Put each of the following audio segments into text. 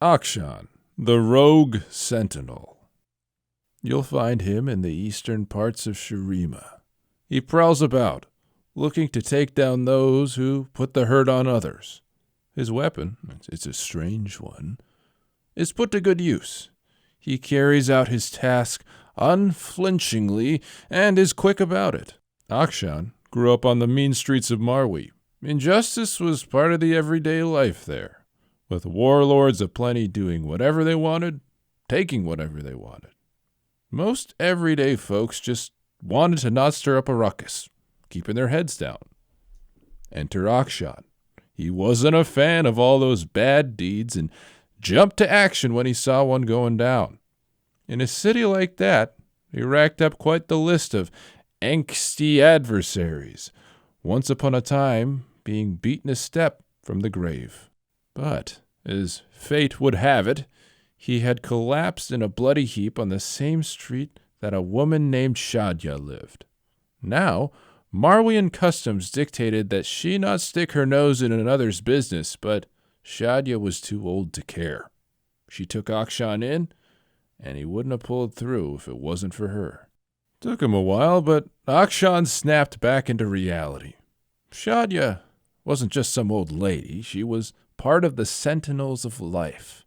Akshan, the Rogue Sentinel. You'll find him in the eastern parts of Shurima. He prowls about, looking to take down those who put the hurt on others. His weapon, it's a strange one, is put to good use. He carries out his task unflinchingly and is quick about it. Akshan grew up on the mean streets of Marwi. Injustice was part of the everyday life there, with warlords aplenty doing whatever they wanted, taking whatever they wanted. Most everyday folks just wanted to not stir up a ruckus, keeping their heads down. Enter Akshan. He wasn't a fan of all those bad deeds and jumped to action when he saw one going down. In a city like that, he racked up quite the list of angsty adversaries, once upon a time being beaten a step from the grave. But, as fate would have it, he had collapsed in a bloody heap on the same street that a woman named Shadya lived. Now, Marwian customs dictated that she not stick her nose in another's business, but Shadya was too old to care. She took Akshan in, and he wouldn't have pulled through if it wasn't for her. Took him a while, but Akshan snapped back into reality. Shadya wasn't just some old lady. She was part of the Sentinels of Life.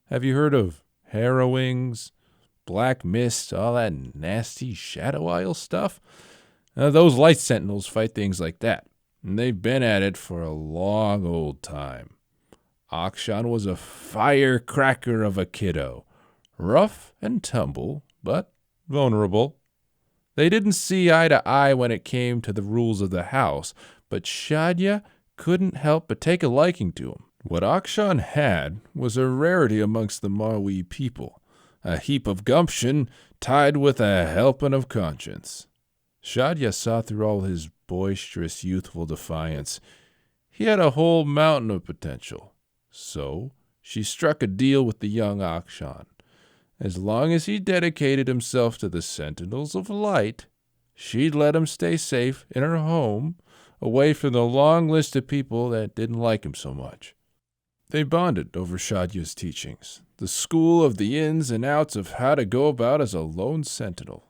Have you heard of harrowings, black mist, all that nasty Shadow Isle stuff? Those light sentinels fight things like that, and they've been at it for a long old time. Akshan was a firecracker of a kiddo, rough and tumble, but vulnerable. They didn't see eye to eye when it came to the rules of the house, but Shadya couldn't help but take a liking to him. What Akshan had was a rarity amongst the Marwi people, a heap of gumption tied with a helping of conscience. Shadya saw through all his boisterous youthful defiance. He had a whole mountain of potential. So she struck a deal with the young Akshan. As long as he dedicated himself to the Sentinels of Light, she'd let him stay safe in her home, away from the long list of people that didn't like him so much. They bonded over Shadya's teachings, the school of the ins and outs of how to go about as a lone sentinel.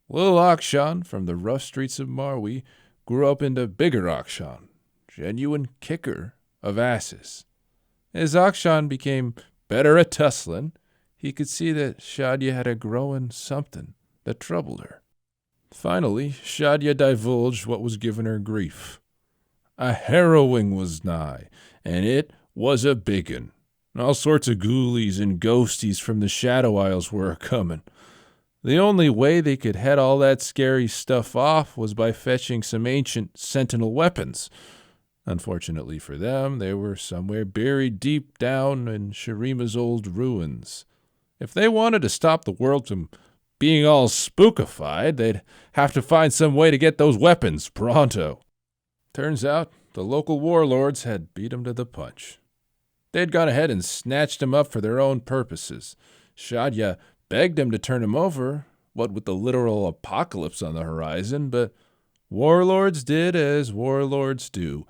Little Akshan from the rough streets of Marwi grew up into bigger Akshan, genuine kicker of asses. As Akshan became better at tussling, he could see that Shadya had a growing something that troubled her. Finally, Shadya divulged what was giving her grief. A harrowing was nigh, and it was a big 'un. All sorts of ghoulies and ghosties from the Shadow Isles were a-comin'. The only way they could head all that scary stuff off was by fetching some ancient sentinel weapons. Unfortunately for them, they were somewhere buried deep down in Shurima's old ruins. If they wanted to stop the world from being all spookified, they'd have to find some way to get those weapons pronto. Turns out the local warlords had beat 'em to the punch. They'd gone ahead and snatched 'em up for their own purposes. Shadya begged him to turn him over, what with the literal apocalypse on the horizon, but warlords did as warlords do,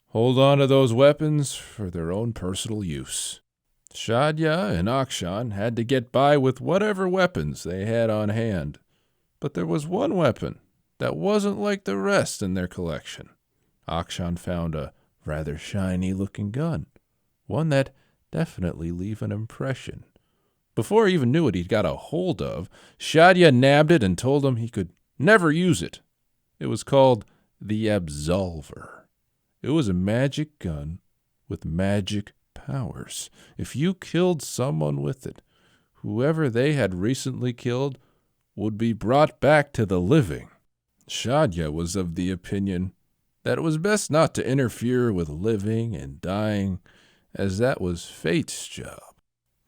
hold on to those weapons for their own personal use. Shadya and Akshan had to get by with whatever weapons they had on hand, but there was one weapon that wasn't like the rest in their collection. Akshan found a rather shiny-looking gun, one that definitely leave an impression. Before he even knew what he'd got a hold of, Shadya nabbed it and told him he could never use it. It was called the Absolver. It was a magic gun with magic powers. If you killed someone with it, whoever they had recently killed would be brought back to the living. Shadya was of the opinion that it was best not to interfere with living and dying, as that was fate's job.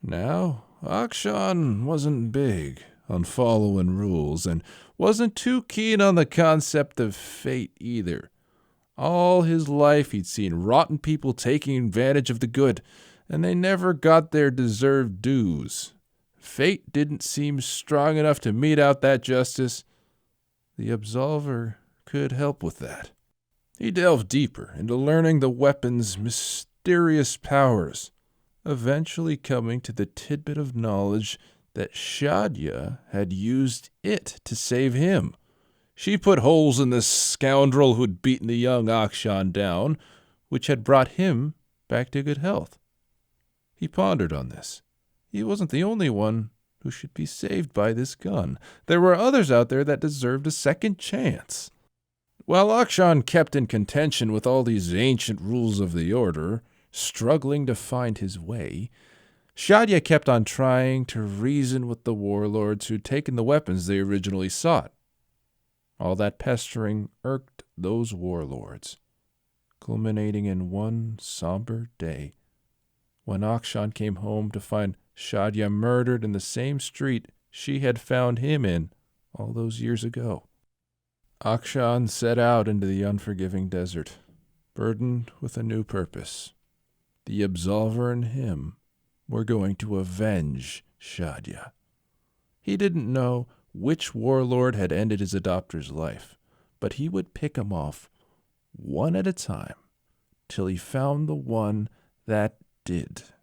Now, Akshan wasn't big on following rules and wasn't too keen on the concept of fate either. All his life he'd seen rotten people taking advantage of the good, and they never got their deserved dues. Fate didn't seem strong enough to mete out that justice. The Absolver could help with that. He delved deeper into learning the weapon's mysterious powers, eventually coming to the tidbit of knowledge that Shadia had used it to save him. She put holes in the scoundrel who'd beaten the young Akshan down, which had brought him back to good health. He pondered on this. He wasn't the only one who should be saved by this gun. There were others out there that deserved a second chance. While Akshan kept in contention with all these ancient rules of the order, struggling to find his way, Shadia kept on trying to reason with the warlords who'd taken the weapons they originally sought. All that pestering irked those warlords, culminating in one somber day when Akshan came home to find Shadia murdered in the same street she had found him in all those years ago. Akshan set out into the unforgiving desert, burdened with a new purpose. The Absolver and him were going to avenge Shadia. He didn't know which warlord had ended his adopter's life, but he would pick him off one at a time till he found the one that did.